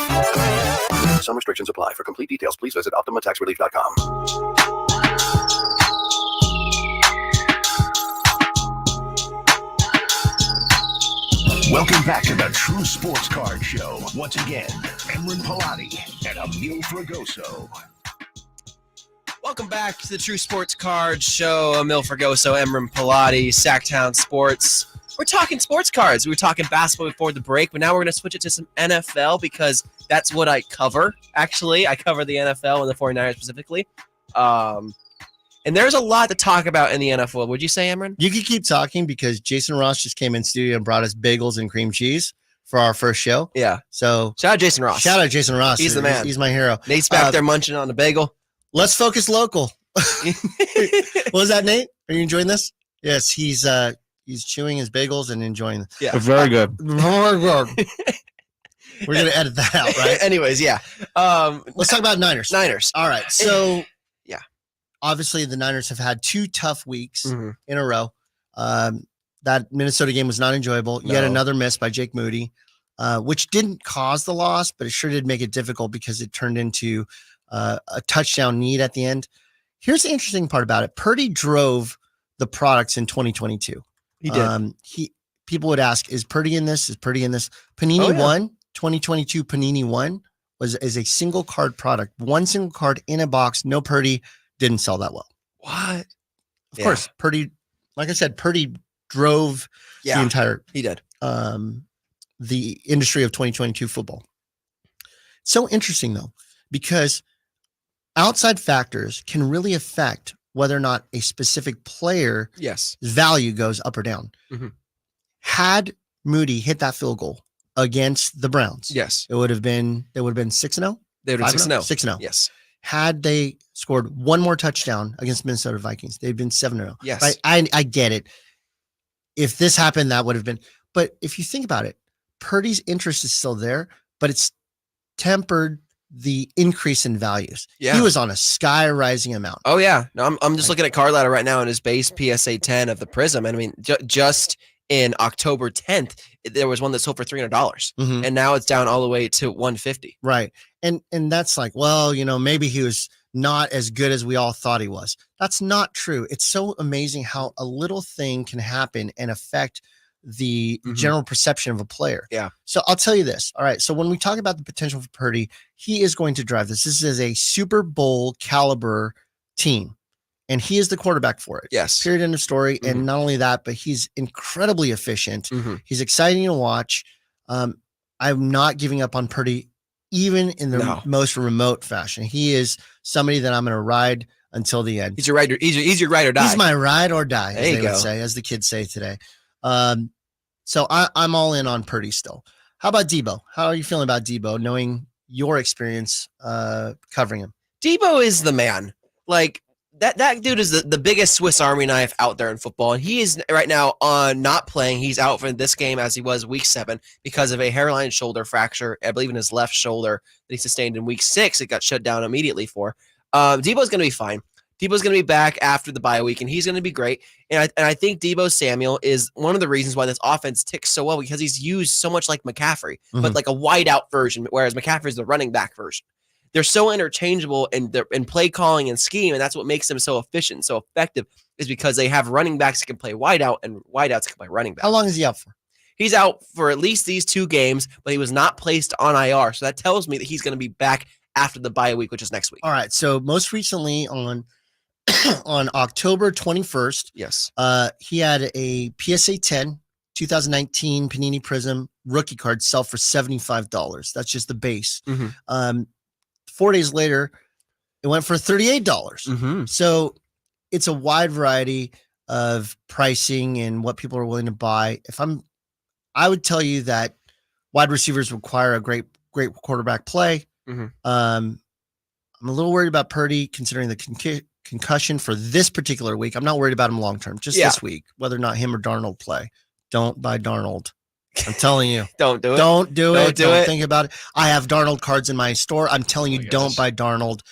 Some restrictions apply. For complete details, please visit OptimaTaxRelief.com. Welcome back to the True Sports Card Show. Once again, Emran Palati and Emil Fragoso. Welcome back to the True Sports Card Show. Emil Fragoso, Emran Palati, Sacktown Sports. We're talking sports cards. We were talking basketball before the break, but now we're going to switch it to some NFL because that's what I cover. Actually, I cover the NFL and the 49ers specifically. And there's a lot to talk about in the NFL. Would you say, Emran? You can keep talking because Jason Ross just came in studio and brought us bagels and cream cheese for our first show. Yeah. So shout out Jason Ross. Shout out Jason Ross. He's the man. He's my hero. Nate's back there munching on the bagel. Let's focus local. What was that, Nate? Are you enjoying this? Yes, he's chewing his bagels and enjoying it. Yeah. Very good. Very good. We're going to edit that out, right? Anyways, yeah. Let's talk about Niners. Niners. All right. So, yeah. obviously the Niners have had 2 tough weeks in a row. That Minnesota game was not enjoyable. Yet another miss by Jake Moody, which didn't cause the loss, but it sure did make it difficult because it turned into a touchdown need at the end. Here's the interesting part about it. Purdy drove the products in 2022. He did. People would ask, is Purdy in this? Is Purdy in this? Panini One, 2022 Panini One is a single card product. One single card in a box, no Purdy, didn't sell that well. What? Of course, Purdy, like I said, Purdy drove the entire he did. The industry of 2022 football. So interesting though, because outside factors can really affect whether or not a specific player value goes up or down. Had Moody hit that field goal against the Browns, it would have been 6-0. They would have been 6-0. 6-0. Yes. Had they scored one more touchdown against Minnesota Vikings, they'd been 7-0. Yes. Right? I get it. If this happened, that would have been. But if you think about it, Purdy's interest is still there, but it's tempered the increase in values. Yeah. He was on a sky rising amount. Oh yeah. No, I'm just looking at Card Ladder right now in his base PSA 10 of the Prism. And I mean, just in October 10th, there was one that sold for $300, and now it's down all the way to $150. Right. And that's like, well, maybe he was not as good as we all thought he was. That's not true. It's so amazing how a little thing can happen and affect the general perception of a player. Yeah. So I'll tell you this. All right. So when we talk about the potential for Purdy, he is going to drive this. This is a Super Bowl caliber team, and he is the quarterback for it. Yes. Period. End of story. And not only that, but he's incredibly efficient. He's exciting to watch. I'm not giving up on Purdy, even in the most remote fashion. He is somebody that I'm going to ride until the end. He's your ride. He's your ride or die. He's my ride or die, There as you they go. would say, as the kids say today. So I'm all in on Purdy still. How about Debo? How are you feeling about Debo, knowing your experience covering him? Debo is the man. Like that dude is the biggest Swiss Army knife out there in football. And he is right now not playing. He's out for this game as he was week 7 because of a hairline shoulder fracture, I believe in his left shoulder that he sustained in week 6. It got shut down immediately for. Debo's going to be fine. Debo's going to be back after the bye week, and he's going to be great. And I think Debo Samuel is one of the reasons why this offense ticks so well, because he's used so much like McCaffrey, but like a wide out version, whereas McCaffrey's the running back version. They're so interchangeable in play calling and scheme, and that's what makes them so efficient, so effective, is because they have running backs that can play wide out and wide outs can play running back. How long is he out for? He's out for at least these 2 games, but he was not placed on IR. So that tells me that he's going to be back after the bye week, which is next week. All right. So most recently on October 21st, he had a PSA 10 2019 Panini Prism rookie card sell for $75. That's just the base. 4 days later, it went for $38. So it's a wide variety of pricing and what people are willing to buy. I would tell you that wide receivers require a great quarterback play. I'm a little worried about Purdy considering the concussion for this particular week. I'm not worried about him long term, just this week, whether or not him or Darnold play. Don't buy Darnold. I'm telling you. Don't do it. Don't do it. Don't it. think about it. I have Darnold cards in my store. I'm telling you, don't buy Darnold.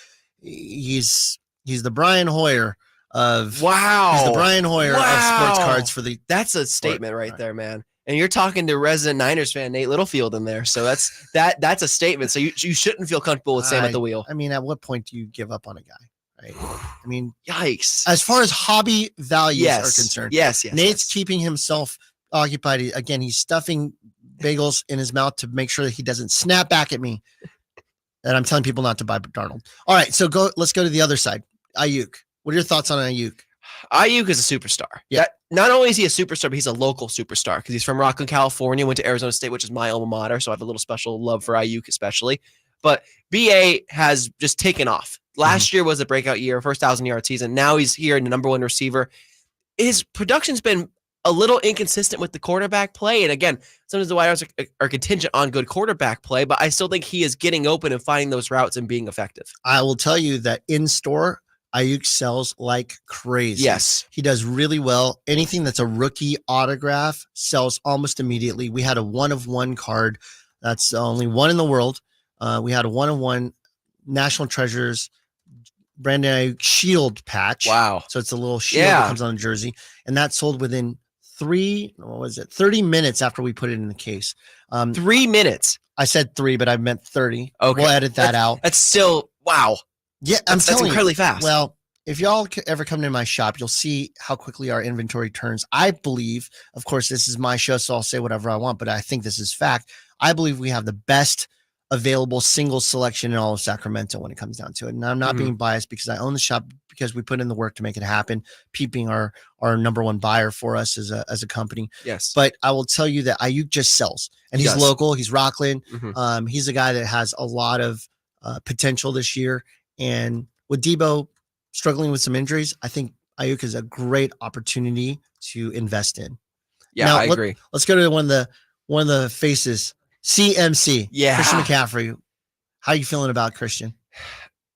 He's the Brian Hoyer of He's the Brian Hoyer of sports cards for the. That's a statement right there, man. And you're talking to resident Niners fan Nate Littlefield in there, so that's a statement. So you shouldn't feel comfortable with Sam at the wheel. I mean, at what point do you give up on a guy? Right? I mean, yikes. As far as hobby values are concerned, yes. Nate's keeping himself occupied. Again, he's stuffing bagels in his mouth to make sure that he doesn't snap back at me. And I'm telling people not to buy Darnold. All right, so let's go to the other side. Ayuk. What are your thoughts on Ayuk? Ayuk is a superstar. Yeah. Not only is he a superstar, but he's a local superstar because he's from Rockland, California, went to Arizona State, which is my alma mater. So I have a little special love for Ayuk, especially. But BA has just taken off. Last year was a breakout year, first 1,000-yard season. Now he's here in the number 1 receiver. His production's been a little inconsistent with the quarterback play. And again, sometimes the wide receivers are contingent on good quarterback play, but I still think he is getting open and finding those routes and being effective. I will tell you that in store, Ayuk sells like crazy. Yes. He does really well. Anything that's a rookie autograph sells almost immediately. We had a 1-of-1 card. That's only one in the world. We had a 1-of-1 National Treasures Brandon Ayuk shield patch. Wow. So it's a little shield that comes on the jersey. And that sold within 30 minutes after we put it in the case. 3 minutes. I said 3, but I meant 30. Okay. We'll edit that out. That's still, wow. Yeah, that's incredibly fast. Well, if y'all ever come to my shop, you'll see how quickly our inventory turns. I believe, of course, this is my show, so I'll say whatever I want, but I think this is fact. I believe we have the best available single selection in all of Sacramento when it comes down to it. And I'm not being biased because I own the shop, because we put in the work to make it happen. Pete being our number one buyer for us as a company. Yes. But I will tell you that Ayuk just sells, and he's local. He's Rockland. He's a guy that has a lot of potential this year. And with Debo struggling with some injuries, I think Ayuk is a great opportunity to invest in. Yeah, now, I agree. Let's go to one of the faces. CMC. Yeah. Christian McCaffrey. How are you feeling about Christian?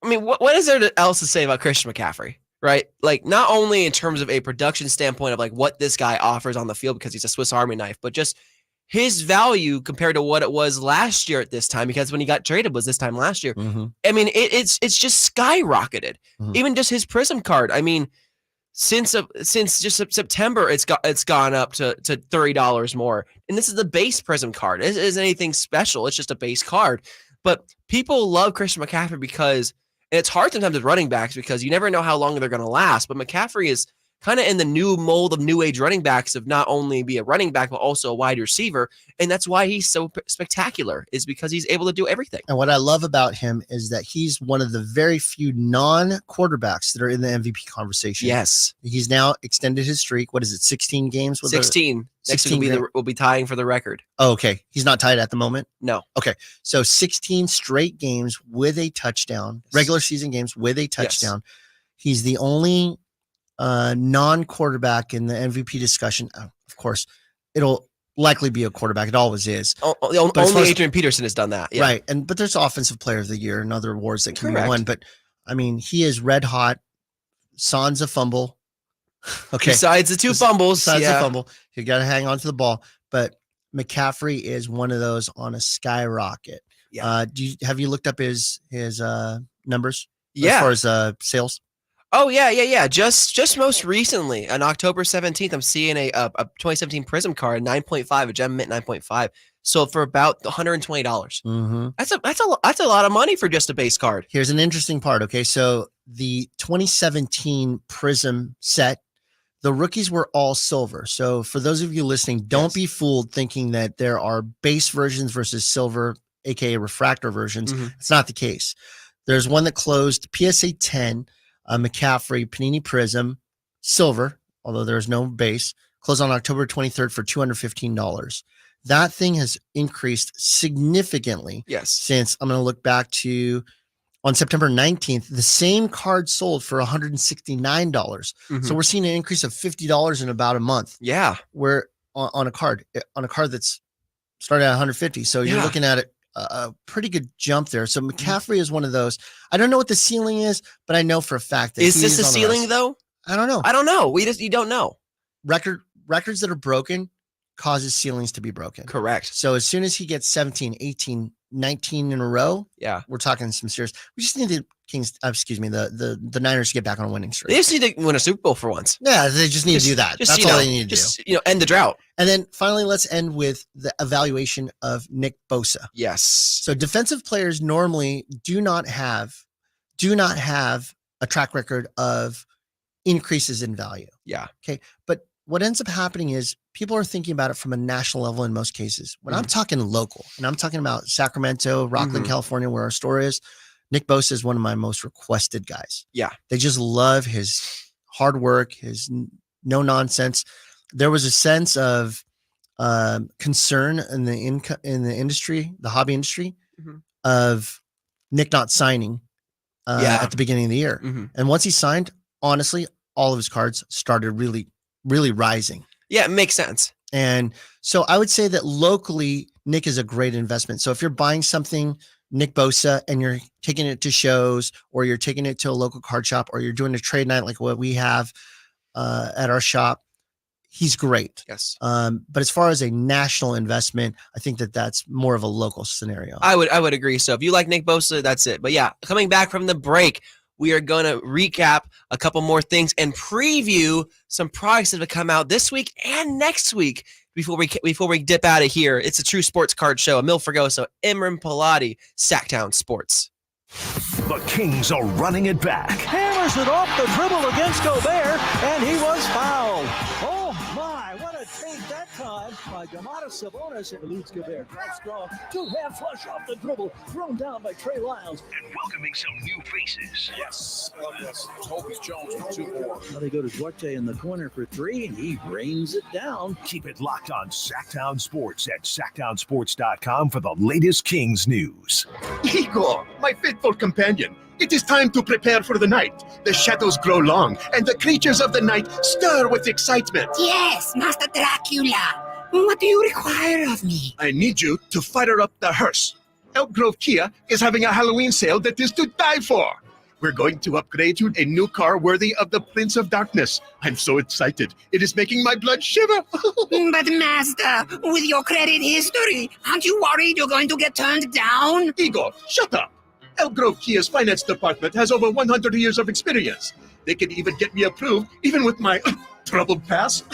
I mean, what is there else to say about Christian McCaffrey, right? Like, not only in terms of a production standpoint of like what this guy offers on the field because he's a Swiss Army knife, but just his value compared to what it was last year at this time, because when he got traded was this time last year. I mean, it's just skyrocketed. Even just his Prism card. I mean, since just September, it's gone up to $30 more. And this is the base Prism card. It isn't anything special. It's just a base card. But people love Christian McCaffrey because, and it's hard sometimes with running backs because you never know how long they're going to last. But McCaffrey is kind of in the new mold of new age running backs of not only be a running back, but also a wide receiver. And that's why he's so spectacular, is because he's able to do everything. And what I love about him is that he's one of the very few non-quarterbacks that are in the MVP conversation. Yes. He's now extended his streak. What is it? 16 games? 16. Next week will be tying for the record. Oh, okay. He's not tied at the moment? No. Okay. So 16 straight games with a touchdown, regular season games with a touchdown. He's the only non-quarterback in the MVP discussion. Of course, it'll likely be a quarterback. It always is. Only Adrian Peterson has done that. Yeah. Right. But there's offensive player of the year and other awards that can be won. But I mean, he is red hot. Sans a fumble. Okay. Besides the two fumbles. Besides the fumble. You got to hang on to the ball. But McCaffrey is one of those on a skyrocket. Yeah. Have you looked up his numbers? Yeah. As far as sales? Oh, yeah. Just most recently, on October 17th, I'm seeing a 2017 Prism card, 9.5, a Gem Mint 9.5. So for about $120. That's a lot of money for just a base card. Here's an interesting part. Okay. So the 2017 Prism set, the rookies were all silver. So for those of you listening, don't be fooled thinking that there are base versions versus silver, aka refractor versions. It's not the case. There's one that closed PSA 10, McCaffrey Panini Prism silver, although there's no base, closed on October 23rd for $215. That thing has increased significantly. Yes. Since I'm going to look back to on September 19th, the same card sold for $169. So we're seeing an increase of $50 in about a month. Yeah. Where on a card that's started at 150. So you're looking at it a pretty good jump there. So McCaffrey is one of those. I don't know what the ceiling is, but I know for a fact that is this a ceiling though? I don't know. I don't know. You don't know. Records that are broken causes ceilings to be broken. Correct. So as soon as he gets 17, 18, 19 in a row, we're talking some serious. We just need the the Niners to get back on a winning streak. They just need to win a Super Bowl for once. Yeah, they just need to do that. That's all they need to do. End the drought. And then finally, let's end with the evaluation of Nick Bosa. Yes. So defensive players normally do not have a track record of increases in value. Yeah. Okay. But what ends up happening is people are thinking about it from a national level in most cases. When I'm talking local, and I'm talking about Sacramento, Rockland, California, where our store is, Nick Bosa is one of my most requested guys. Yeah. They just love his hard work, his no nonsense. There was a sense of concern in the industry, the hobby industry, of Nick not signing at the beginning of the year. And once he signed, honestly, all of his cards started really, really rising. Yeah, it makes sense. And so I would say that locally, Nick is a great investment. So if you're buying something, Nick Bosa, and you're taking it to shows, or you're taking it to a local card shop, or you're doing a trade night like what we have at our shop, he's great. Yes. But as far as a national investment, I think that's more of a local scenario. I would agree. So if you like Nick Bosa, that's it. But yeah, coming back from the break, we are going to recap a couple more things and preview some products that have come out this week and next week before we dip out of here. It's a True Sports Card Show. Emil Fragoso, Imran Palati, Sacktown Sports. The Kings are running it back. Hammers it off the dribble against Gobert, and he was fouled. Oh, my, what a take that time by Sabonis, and leads Gobert. Drive strong, two-hand flush off the dribble, thrown down by Trey Lyles. And welcoming some new faces. Yes. Toby Jones with 2 more. Now they go to Duarte in the corner for 3, and he rains it down. Keep it locked on Sacktown Sports at sacktownsports.com for the latest Kings news. Igor, my faithful companion, it is time to prepare for the night. The shadows grow long, and the creatures of the night stir with excitement. Yes, Master Dracula. What do you require of me? I need you to fire up the hearse. Elk Grove Kia is having a Halloween sale that is to die for. We're going to upgrade you a new car worthy of the Prince of Darkness. I'm so excited. It is making my blood shiver. But Master, with your credit history, aren't you worried you're going to get turned down? Igor, shut up. Elk Grove Kia's finance department has over 100 years of experience. They can even get me approved, even with my troubled past.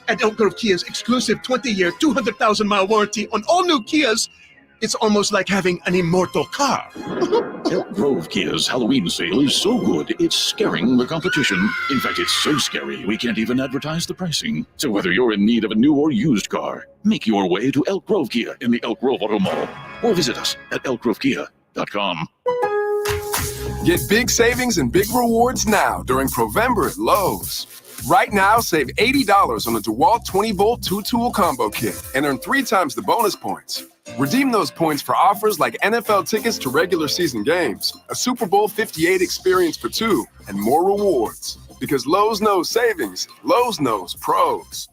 And Elk Grove Kia's exclusive 20-year, 200,000-mile warranty on all new Kias, it's almost like having an immortal car. Elk Grove Kia's Halloween sale is so good, it's scaring the competition. In fact, it's so scary, we can't even advertise the pricing. So whether you're in need of a new or used car, make your way to Elk Grove Kia in the Elk Grove Auto Mall, or visit us at elkgrovekia.com. Get big savings and big rewards now during Provember at Lowe's. Right now, save $80 on the DeWalt 20-volt 2-tool combo kit and earn 3 times the bonus points. Redeem those points for offers like NFL tickets to regular season games, a Super Bowl 58 experience for 2, and more rewards. Because Lowe's knows savings, Lowe's knows pros.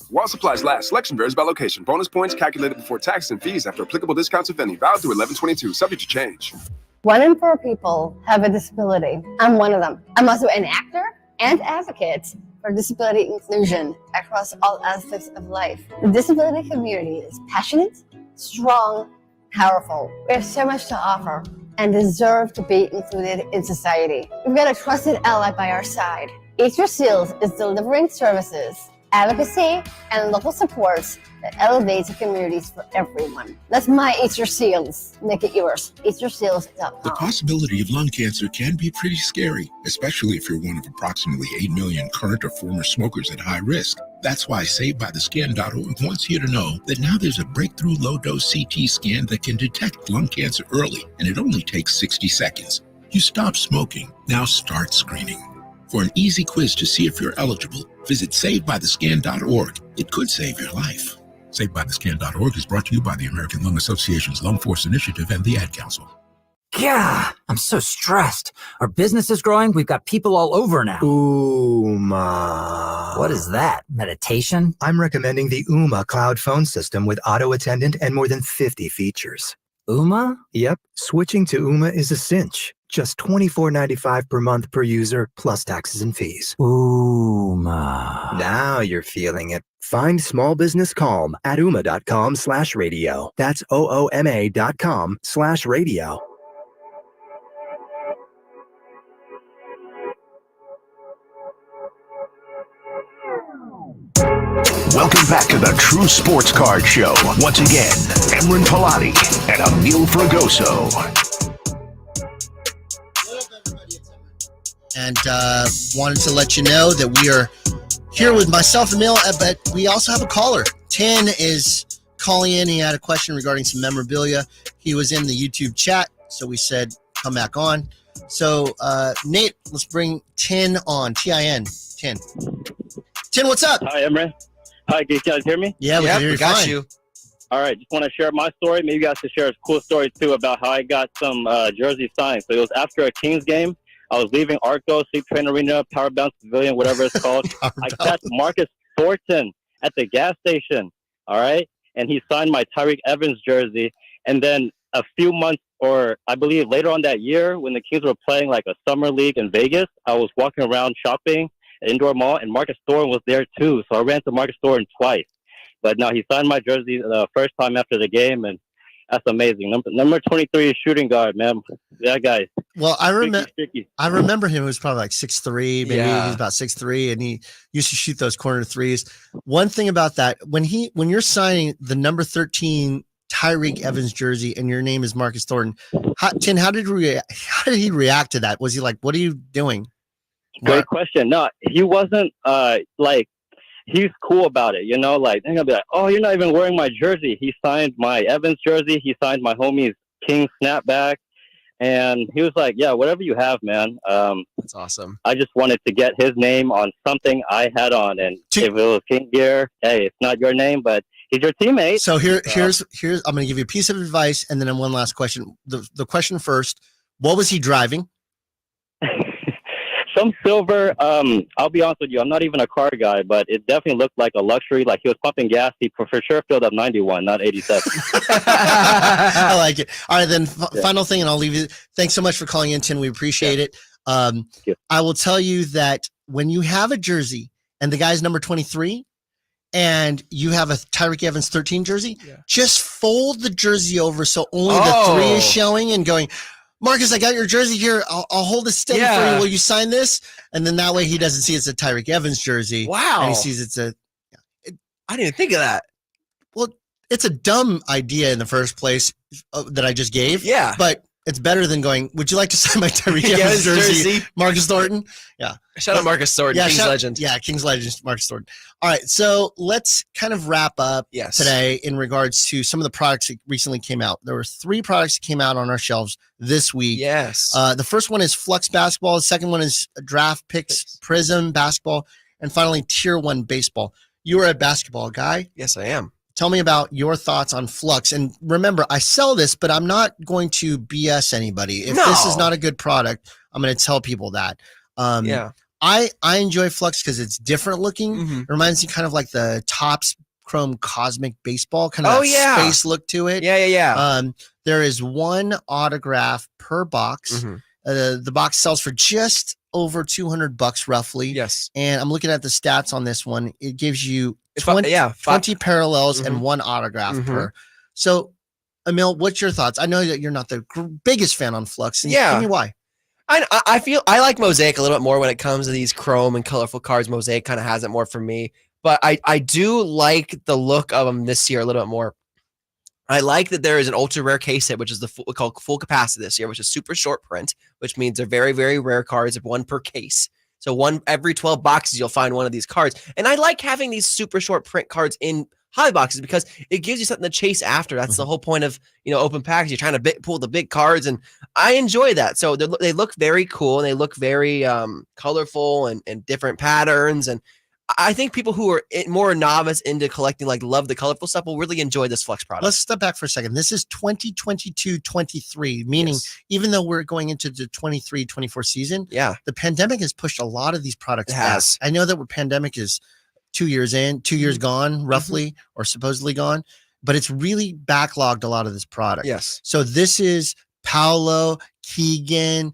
While supplies last, selection varies by location. Bonus points calculated before taxes and fees after applicable discounts, if any. Valid through 11/22, subject to change. 1 in 4 people have a disability. I'm one of them. I'm also an actor and advocate for disability inclusion across all aspects of life. The disability community is passionate, strong, powerful. We have so much to offer and deserve to be included in society. We've got a trusted ally by our side. Eat Your Seals is delivering services, advocacy, and local supports that elevates the communities for everyone. That's my Eat Your Seals. Make it yours. EatYourSeals.com. The possibility of lung cancer can be pretty scary, especially if you're one of approximately 8 million current or former smokers at high risk. That's why SaveByTheScan.org wants you to know that now there's a breakthrough low-dose CT scan that can detect lung cancer early, and it only takes 60 seconds. You stop smoking, now start screening. For an easy quiz to see if you're eligible, visit SaveByTheScan.org. It could save your life. SaveByTheScan.org is brought to you by the American Lung Association's Lung Force Initiative and the Ad Council. Yeah, I'm so stressed. Our business is growing. We've got people all over now. Ooma. What is that? Meditation? I'm recommending the Ooma cloud phone system with auto attendant and more than 50 features. Ooma? Yep. Switching to Ooma is a cinch. Just $24.95 per month per user, plus taxes and fees. Ooma. Now you're feeling it. Find small business calm at ooma.com/radio. That's OOMA.com/radio. Welcome back to the True Sports Card Show. Once again, Emran Palati and Emil Fragoso. And wanted to let you know that we are here with myself, Emil, but we also have a caller. 10 is calling in. He had a question regarding some memorabilia. He was in the YouTube chat, so we said come back on. So, Nate, let's bring 10 on. T-I-N, 10. 10, what's up? Hi, Emran. Hi, can you guys hear me? Yeah, we can hear you got fine. you. All right, just want to share my story. Maybe you guys could share a cool story, too, about how I got some jersey signed. So it was after a Kings game. I was leaving Arco, Sleep Train Arena, Power Bounce Pavilion, whatever it's called. I passed Marcus Thornton at the gas station, all right? And he signed my Tyreek Evans jersey. And then a few months, or I believe later on that year, when the Kings were playing like a summer league in Vegas, I was walking around shopping at Indoor Mall, and Marcus Thornton was there too. So I ran to Marcus Thornton twice. But no, he signed my jersey the first time after the game, and that's amazing. Number 23 is shooting guard, man. That guy. Well, I remember Tricky. I remember him. He was probably like 6'3", maybe Yeah. he's about 6'3", and he used to shoot those corner threes. One thing about that, when you're signing the number 13 Tyreek Evans jersey and your name is Marcus Thornton, Tin, how did he react to that? Was he like, "What are you doing?" Great question. No, he wasn't like, he's cool about it, you know, like they're gonna be like, "Oh, you're not even wearing my jersey." He signed my Evans jersey, he signed my homie's King snapback, and he was like, "Yeah, whatever you have, man." That's awesome. I just wanted to get his name on something I had on, and if it was King gear, hey, it's not your name, but he's your teammate. So here's I'm going to give you a piece of advice, and then one last question. The question first: what was he driving? Some silver. I'll be honest with you, I'm not even a car guy, but it definitely looked like a luxury. Like he was pumping gas. He for sure filled up 91, not 87. I like it. All right, then final thing, and I'll leave you. Thanks so much for calling in, Tin. We appreciate it. I will tell you that when you have a jersey and the guy's number 23, and you have a Tyreek Evans 13 jersey, just fold the jersey over so only the 3 is showing and going, "Marcus, I got your jersey here. I'll hold it steady for you. Will you sign this?" And then that way he doesn't see it's a Tyreek Evans jersey. Wow. And he sees it's a. I didn't even think of that. Well, it's a dumb idea in the first place that I just gave. Yeah. But it's better than going, "Would you like to sign my Tyreek Evans jersey, Marcus Thornton?" Yeah. Shout out Marcus Thornton, King's legend. Yeah, King's legend, Marcus Thornton. All right, so let's kind of wrap up today in regards to some of the products that recently came out. There were 3 products that came out on our shelves this week. Yes. The first one is Flux Basketball. The second one is Draft Picks Prism Basketball. And finally, Tier 1 Baseball. You are a basketball guy. Yes, I am. Tell me about your thoughts on Flux. And remember, I sell this, but I'm not going to BS anybody. If this is not a good product, I'm going to tell people that. I enjoy Flux because it's different looking. It reminds me kind of like the Topps Chrome Cosmic Baseball, kind of space look to it. There is 1 autograph per box. The box sells for just over $200 roughly. Yes. And I'm looking at the stats on this one. It gives you 20 parallels and 1 autograph per. So, Emil, what's your thoughts? I know that you're not the biggest fan on Flux. And tell me why. I feel I like Mosaic a little bit more when it comes to these chrome and colorful cards. Mosaic kind of has it more for me, but I do like the look of them this year a little bit more. I like that there is an ultra rare case hit, which is we call full capacity this year, which is super short print, which means they're very, very rare cards, 1 per case. So every 12 boxes, you'll find one of these cards. And I like having these super short print cards in hobby boxes because it gives you something to chase after. That's the whole point of, open packs. You're trying to pull the big cards, and I enjoy that. So they look very cool, and they look very colorful and different patterns. And I think people who are more novice into collecting, like love the colorful stuff, will really enjoy this Flux product. Let's step back for a second. This is 2022-23, meaning even though we're going into the 23-24 season, the pandemic has pushed a lot of these products back. I know that pandemic is 2 years in, 2 years gone, roughly, or supposedly gone, but it's really backlogged a lot of this product. Yes. So this is Paolo, Keegan,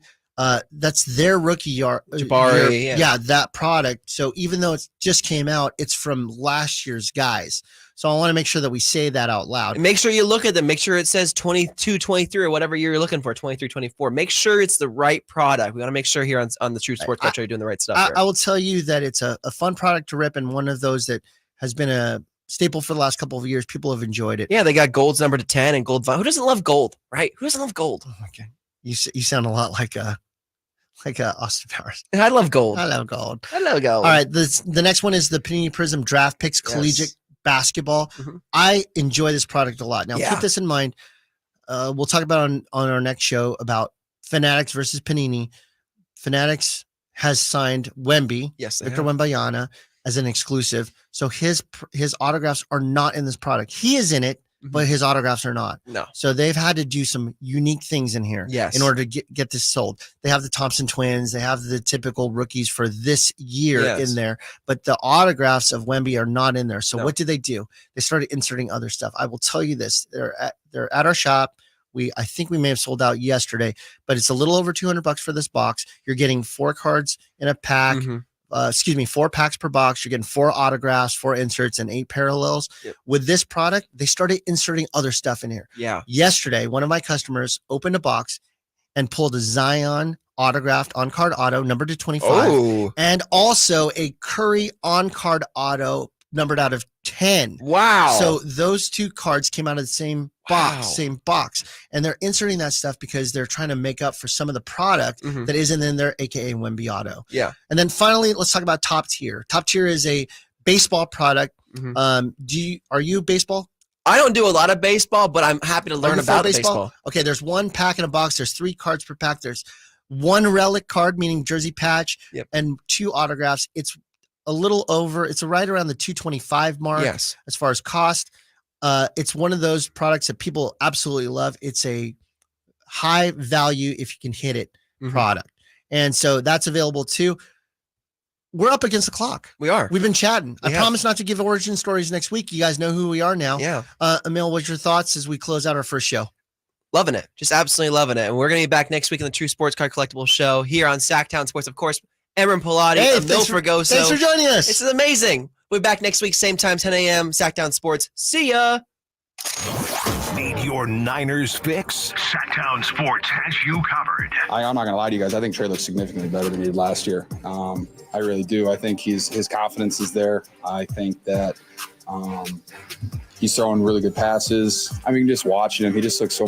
that's their rookie year. Jabari, that product. So even though it just came out, it's from last year's guys. So I want to make sure that we say that out loud. And make sure you look at them. Make sure it says 22, 23, or whatever year you're looking for, 23, 24. Make sure it's the right product. We want to make sure here on the True Sports Card Show you're doing the right stuff. I will tell you that it's a fun product to rip, and one of those that has been a staple for the last couple of years. People have enjoyed it. Yeah, they got gold's number to 10 and gold. Who doesn't love gold, right? Who doesn't love gold? Okay. You sound a lot like Austin Powers. I love gold. I love gold. All right. The next one is the Panini Prism Draft Picks Collegiate Basketball. I enjoy this product a lot. Now, keep this in mind. We'll talk about on our next show about Fanatics versus Panini. Fanatics has signed Wemby, Victor Wembanyama, as an exclusive. So his autographs are not in this product. He is in it, but his autographs are not. No. So they've had to do some unique things in here in order to get this sold. They have the Thompson twins. They have the typical rookies for this year in there, but the autographs of Wemby are not in there. So what did they do? They started inserting other stuff. I will tell you this. They're at our shop. I think we may have sold out yesterday, but it's a little over $200 for this box. You're getting 4 cards in a pack. 4 packs per box. You're getting 4 autographs, 4 inserts, and 8 parallels. With this product, they started inserting other stuff in here. Yeah. Yesterday, one of my customers opened a box, and pulled a Zion autographed on-card auto numbered to 25, Oh. and also a Curry on-card auto numbered out of 10. Wow. So those 2 cards came out of the same box, and they're inserting that stuff because they're trying to make up for some of the product that isn't in there, aka Wemby auto. Yeah. And then finally, let's talk about Top Tier. Top Tier is a baseball product. Are you baseball? I don't do a lot of baseball, but I'm happy to learn about baseball. Okay, there's 1 pack in a box. There's 3 cards per pack. There's 1 relic card, meaning jersey patch, and 2 autographs. It's a little over. It's right around the $225 mark. Yes. As far as cost, it's one of those products that people absolutely love. It's a high value, if you can hit it, product, and so that's available too. We're up against the clock. We are. We've been chatting. I promise not to give origin stories next week. You guys know who we are now. Yeah. Emil, what's your thoughts as we close out our first show? Loving it. Just absolutely loving it. And we're going to be back next week in the True Sports Card Collectibles show here on Sacktown Sports. Of course, Emron Pilati, Emil Fregoso. Thanks for joining us. This is amazing. We'll be back next week, same time, 10 a.m. Sacktown Sports. See ya. Need your Niners fix? Sacktown Sports has you covered. I'm not going to lie to you guys. I think Trey looks significantly better than he did last year. I really do. I think his confidence is there. I think that he's throwing really good passes. I mean, just watching him, he just looks so